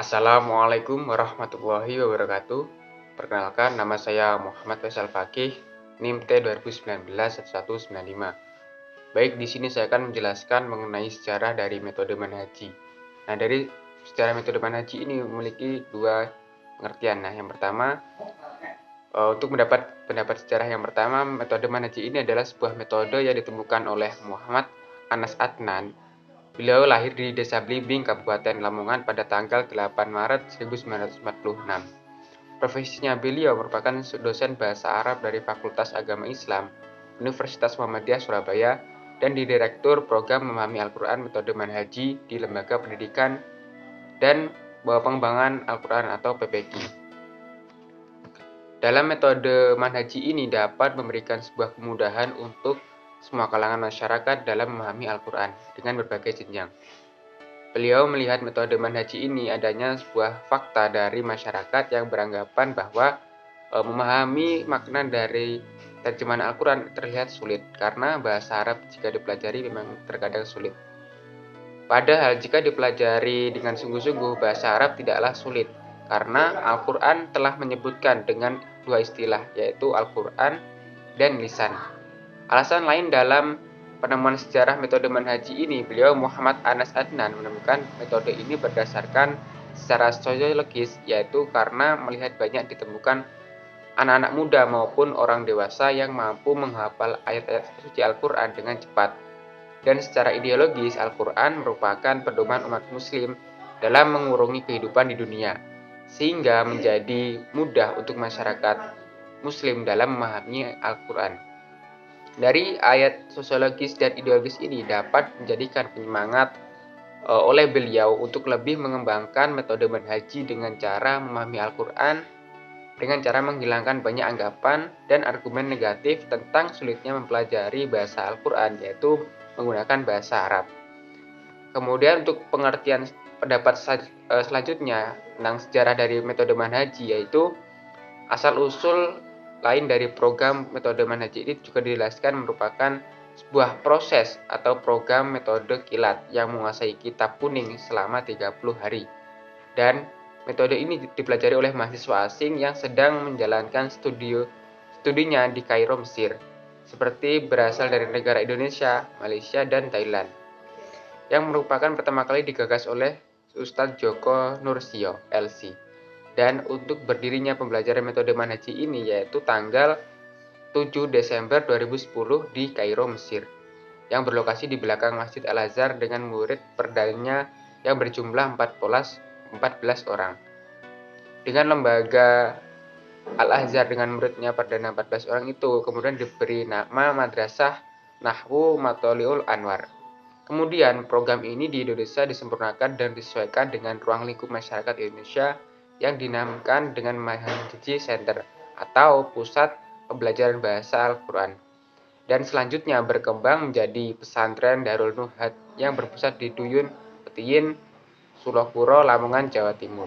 Assalamualaikum warahmatullahi wabarakatuh. Perkenalkan, nama saya Muhammad Faisal Fakih, NIM T 2019-1195. Baik, di sini saya akan menjelaskan mengenai sejarah dari metode manhaji. Nah, dari sejarah metode manhaji ini memiliki dua pengertian. Nah, yang pertama, untuk mendapat pendapat sejarah yang pertama, metode manhaji ini adalah sebuah metode yang ditemukan oleh Muhammad Anas Adnan. Beliau lahir di Desa Blimbing, Kabupaten Lamongan pada tanggal 8 Maret 1946. Profesinya beliau merupakan dosen bahasa Arab dari Fakultas Agama Islam Universitas Muhammadiyah Surabaya dan Direktur Program Memahami Al-Quran Metode Manhaji di Lembaga Pendidikan dan Pengembangan Al-Quran atau PPQ. Dalam metode manhaji ini dapat memberikan sebuah kemudahan untuk semua kalangan masyarakat dalam memahami Al-Quran dengan berbagai jenjang. Beliau melihat metode manhaji ini adanya sebuah fakta dari masyarakat yang beranggapan bahwa memahami makna dari terjemahan Al-Quran terlihat sulit karena bahasa Arab jika dipelajari memang terkadang sulit. Padahal jika dipelajari dengan sungguh-sungguh, bahasa Arab tidaklah sulit karena Al-Quran telah menyebutkan dengan dua istilah, yaitu Al-Quran dan lisan. Alasan lain dalam penemuan sejarah metode manhaji ini, beliau Muhammad Anas Adnan menemukan metode ini berdasarkan secara sosiologis, yaitu karena melihat banyak ditemukan anak-anak muda maupun orang dewasa yang mampu menghafal ayat-ayat suci Al-Quran dengan cepat. Dan secara ideologis, Al-Quran merupakan pedoman umat muslim dalam mengurungi kehidupan di dunia, sehingga menjadi mudah untuk masyarakat muslim dalam memahami Al-Quran. Dari ayat sosiologis dan ideologis ini dapat menjadikan penyemangat oleh beliau untuk lebih mengembangkan metode manhaji dengan cara memahami Al-Quran dengan cara menghilangkan banyak anggapan dan argumen negatif tentang sulitnya mempelajari bahasa Al-Quran, yaitu menggunakan bahasa Arab. Kemudian untuk pengertian pendapat selanjutnya tentang sejarah dari metode manhaji, yaitu asal-usul lain dari program metode manhaji ini juga dijelaskan merupakan sebuah proses atau program metode kilat yang menguasai kitab kuning selama 30 hari. Dan metode ini dipelajari oleh mahasiswa asing yang sedang menjalankan studinya di Kairo, Mesir, seperti berasal dari negara Indonesia, Malaysia, dan Thailand, yang merupakan pertama kali digagas oleh Ustadz Joko Nursio, LC. Dan untuk berdirinya pembelajaran metode manhaji ini yaitu tanggal 7 Desember 2010 di Kairo, Mesir, yang berlokasi di belakang Masjid Al-Azhar dengan murid perdana yang berjumlah 14 orang. Dengan lembaga Al-Azhar dengan muridnya perdana 14 orang itu kemudian diberi nama Madrasah Nahwu Matoliul Anwar. Kemudian program ini di Indonesia disempurnakan dan disesuaikan dengan ruang lingkup masyarakat Indonesia yang dinamakan dengan Manhaji Center atau Pusat Pembelajaran Bahasa Al-Quran, dan selanjutnya berkembang menjadi Pesantren Darul Nuhat yang berpusat di Duyun Petiin, Sulawpuro, Lamongan, Jawa Timur.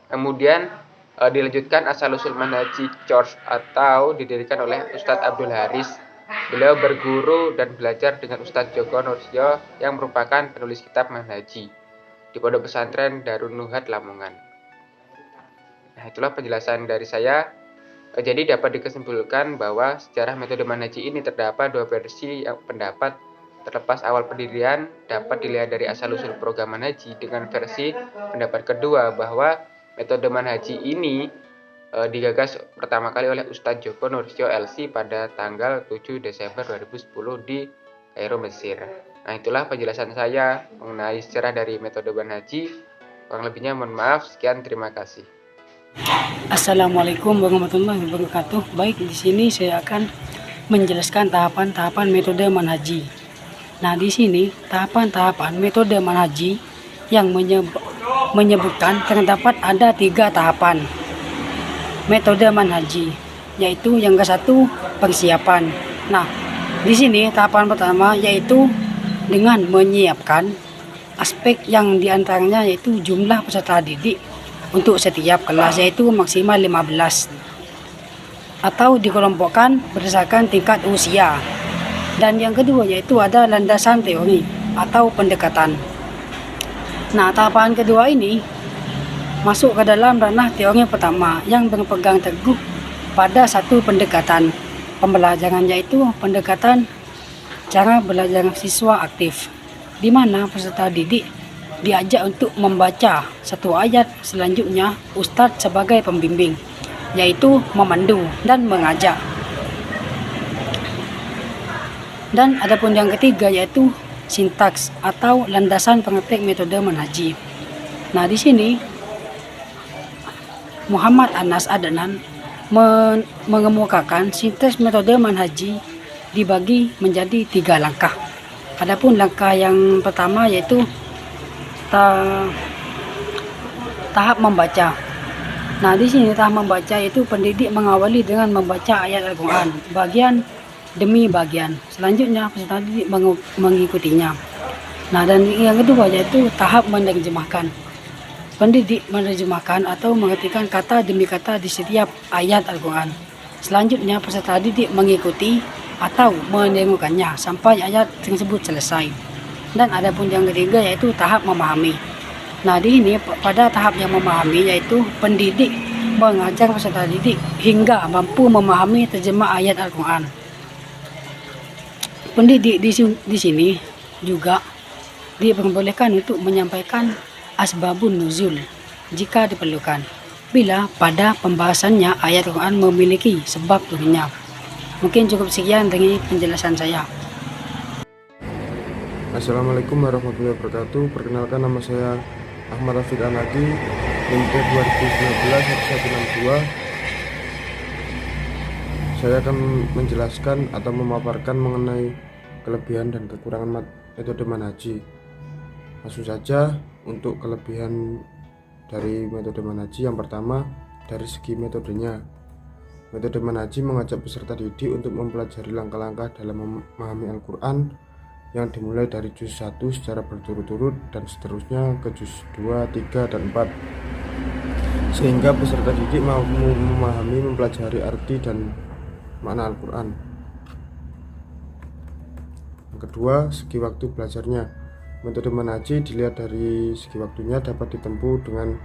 Kemudian dilanjutkan asal-usul manhaji Church atau didirikan oleh Ustadz Abdul Haris. Beliau berguru dan belajar dengan Ustadz Joko Nursio yang merupakan penulis kitab manhaji di Pondok Pesantren Darul Nuhat, Lamongan. Nah, itulah penjelasan dari saya. Jadi dapat dikesimpulan bahwa sejarah metode manhaji ini terdapat dua versi yang pendapat terlepas awal pendirian dapat dilihat dari asal-usul program manhaji, dengan versi pendapat kedua bahwa metode manhaji ini digagas pertama kali oleh Ustadz Joko Nursio LC pada tanggal 7 Desember 2010 di Kairo, Mesir. Nah, itulah penjelasan saya mengenai sejarah dari metode manhaji. Kurang lebihnya mohon maaf. Sekian, terima kasih. Assalamualaikum warahmatullahi wabarakatuh. Baik, di sini saya akan menjelaskan tahapan-tahapan metode manhaji. Nah, di sini tahapan-tahapan metode manhaji yang menyebutkan terdapat ada 3 tahapan metode manhaji, yaitu yang ke satu persiapan. Nah, di sini tahapan pertama yaitu dengan menyiapkan aspek yang diantaranya yaitu jumlah peserta didik untuk setiap kelas, yaitu maksimal 15 atau dikelompokkan berdasarkan tingkat usia. Dan yang kedua yaitu ada landasan teori atau pendekatan. Nah, tahapan kedua ini masuk ke dalam ranah teori pertama yang berpegang teguh pada satu pendekatan pembelajaran, yaitu pendekatan cara belajar siswa aktif, di mana peserta didik diajak untuk membaca satu ayat, selanjutnya Ustadz sebagai pembimbing, yaitu memandu dan mengajak. Dan adapun yang ketiga yaitu sintaks atau landasan praktek metode manhaji. Nah, di sini Muhammad Anas Adnan mengemukakan sintaks metode manhaji dibagi menjadi 3 langkah. Adapun langkah yang pertama yaitu tahap membaca. Nah, di sini tahap membaca yaitu pendidik mengawali dengan membaca ayat Al-Quran bagian demi bagian. Selanjutnya peserta didik mengikutinya. Nah, dan yang kedua yaitu tahap menerjemahkan. Pendidik menerjemahkan atau mengartikan kata demi kata di setiap ayat Al-Quran. Selanjutnya peserta didik mengikuti atau menirukannya sampai ayat tersebut selesai. Dan adapun yang ketiga yaitu tahap memahami. Nah, di sini pada tahap yang memahami yaitu pendidik mengajar peserta didik hingga mampu memahami terjemah ayat Al-Quran. Pendidik di sini juga diperbolehkan untuk menyampaikan asbabun nuzul jika diperlukan, bila pada pembahasannya ayat Al-Quran memiliki sebab turunnya. Mungkin cukup sekian dari penjelasan saya. Assalamualaikum warahmatullahi wabarakatuh. Perkenalkan, nama saya Ahmad Rafiq Anadi, NIM 2019 1162. Saya akan menjelaskan atau memaparkan mengenai kelebihan dan kekurangan metode manhaji. Langsung saja untuk kelebihan dari metode manhaji. Yang pertama, dari segi metodenya. Metode manhaji mengajak peserta didik untuk mempelajari langkah-langkah dalam memahami Al-Quran yang dimulai dari juz 1 secara berturut-turut dan seterusnya ke juz 2, 3, dan 4, sehingga peserta didik mampu memahami, mempelajari arti dan makna Al-Quran. Yang kedua, segi waktu belajarnya. Metode manhaji dilihat dari segi waktunya dapat ditempuh dengan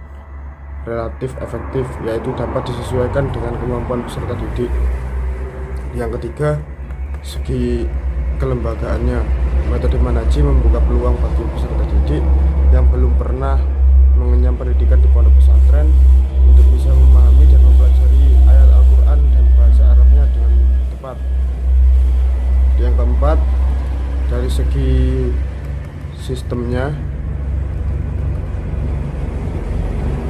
relatif efektif, yaitu dapat disesuaikan dengan kemampuan peserta didik. Yang ketiga, segi kelembagaannya. Metode manhaji membuka peluang bagi peserta didik yang belum pernah mengenyam pendidikan di pondok pesantren untuk bisa memahami dan mempelajari ayat Al-Quran dan bahasa Arabnya dengan tepat. Yang keempat, dari segi sistemnya,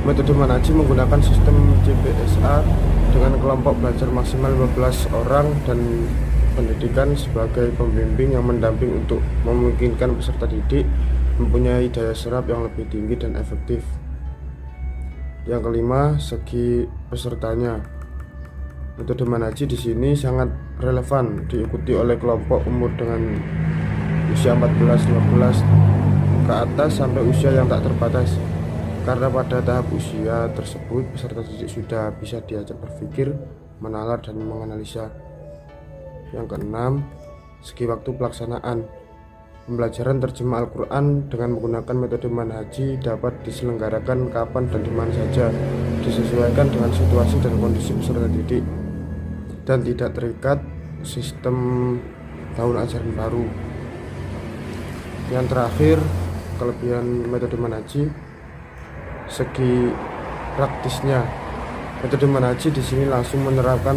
metode manhaji menggunakan sistem CBSA dengan kelompok belajar maksimal 15 orang dan pendidikan sebagai pembimbing yang mendamping untuk memungkinkan peserta didik mempunyai daya serap yang lebih tinggi dan efektif. Yang kelima, segi pesertanya. Metode manhaji di sini sangat relevan diikuti oleh kelompok umur dengan usia 14-15 ke atas sampai usia yang tak terbatas, karena pada tahap usia tersebut peserta didik sudah bisa diajak berpikir, menalar, dan menganalisa. Yang keenam, segi waktu pelaksanaan. Pembelajaran terjemah Al-Quran dengan menggunakan metode manhaji dapat diselenggarakan kapan dan di mana saja, disesuaikan dengan situasi dan kondisi peserta didik, dan tidak terikat sistem tahun ajaran baru. Yang terakhir, kelebihan metode manhaji, segi praktisnya. Metode manhaji di sini langsung menerapkan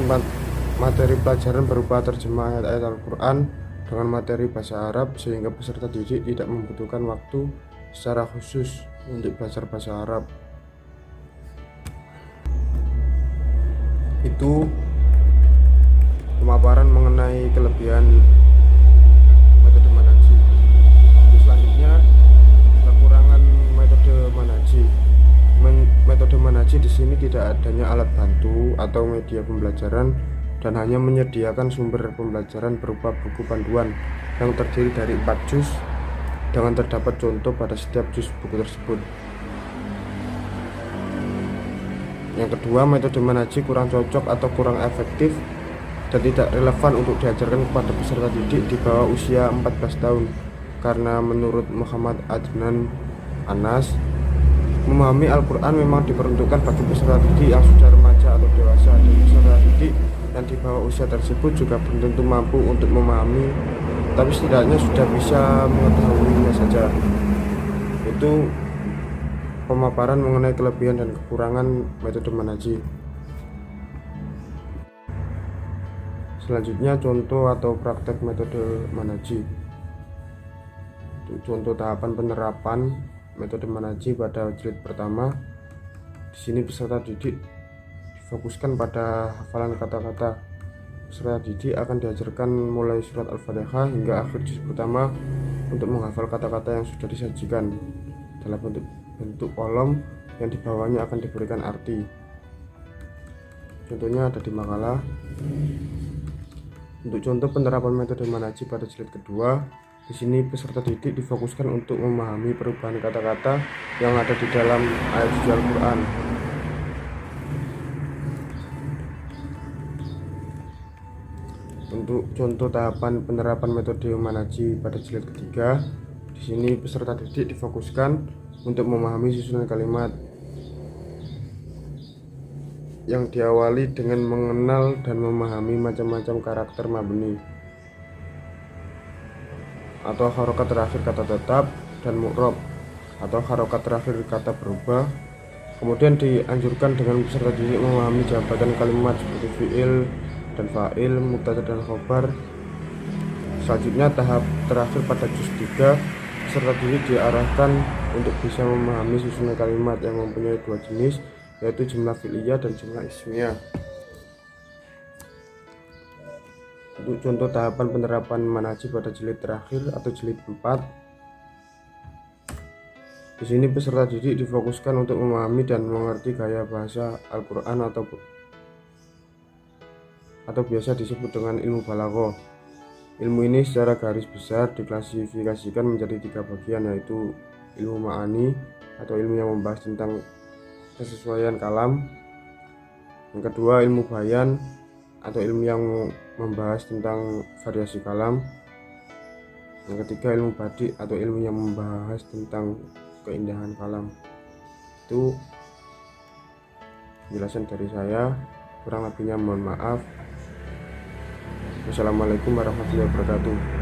materi pelajaran berupa terjemah ayat-ayat Al-Quran dengan materi bahasa Arab, sehingga peserta didik tidak membutuhkan waktu secara khusus untuk belajar bahasa Arab. Itu pemaparan mengenai kelebihan metode manhaji. Selanjutnya, kekurangan metode manhaji. Metode manhaji di sini tidak adanya alat bantu atau media pembelajaran dan hanya menyediakan sumber pembelajaran berupa buku panduan yang terdiri dari 4 juz dengan terdapat contoh pada setiap juz buku tersebut. Yang kedua, metode manhaji kurang cocok atau kurang efektif dan tidak relevan untuk diajarkan kepada peserta didik di bawah usia 14 tahun, karena menurut Muhammad Adnan Anas, memahami Al-Quran memang diperuntukkan bagi peserta didik yang sudah remaja atau dewasa, dan peserta didik yang di bawah usia tersebut juga belum tentu mampu untuk memahami, tapi setidaknya sudah bisa mengetahuinya saja. Itu pemaparan mengenai kelebihan dan kekurangan metode manhaji. Selanjutnya contoh atau praktek metode manhaji. Contoh tahapan penerapan metode manhaji pada jilid pertama. Di sini peserta didik difokuskan pada hafalan kata-kata. Peserta didik akan diajarkan mulai surat Al-Fatihah hingga akhir juz pertama untuk menghafal kata-kata yang sudah disajikan dalam bentuk kolom yang di bawahnya akan diberikan arti. Contohnya ada di makalah. Untuk contoh penerapan metode manhaji pada jilid kedua, di sini peserta didik difokuskan untuk memahami perubahan kata-kata yang ada di dalam ayat suci Al-Quran. Untuk contoh tahapan penerapan metode manhaji pada jilid ketiga, di sini peserta didik difokuskan untuk memahami susunan kalimat yang diawali dengan mengenal dan memahami macam-macam karakter mabni atau harokat terakhir kata tetap dan mu'rab atau harokat terakhir kata berubah. Kemudian dianjurkan dengan peserta didik memahami jabatan kalimat seperti fi'il dan fa'il, mubtada dan khobar. Selanjutnya tahap terakhir pada juz 3, peserta didik diarahkan untuk bisa memahami susunan kalimat yang mempunyai dua jenis, yaitu jumlah fi'liyah dan jumlah ismiyah. Untuk contoh tahapan penerapan manhaji pada jilid terakhir atau jilid 4, di sini peserta didik difokuskan untuk memahami dan mengerti gaya bahasa Al-Quran atau biasa disebut dengan ilmu balaghah. Ilmu ini secara garis besar diklasifikasikan menjadi 3 bagian, yaitu ilmu ma'ani atau ilmu yang membahas tentang kesesuaian kalam. Yang kedua ilmu bayan atau ilmu yang membahas tentang variasi kalam. Yang ketiga ilmu badi atau ilmu yang membahas tentang keindahan kalam. Itu penjelasan dari saya, kurang lebihnya mohon maaf. Wassalamualaikum warahmatullahi wabarakatuh.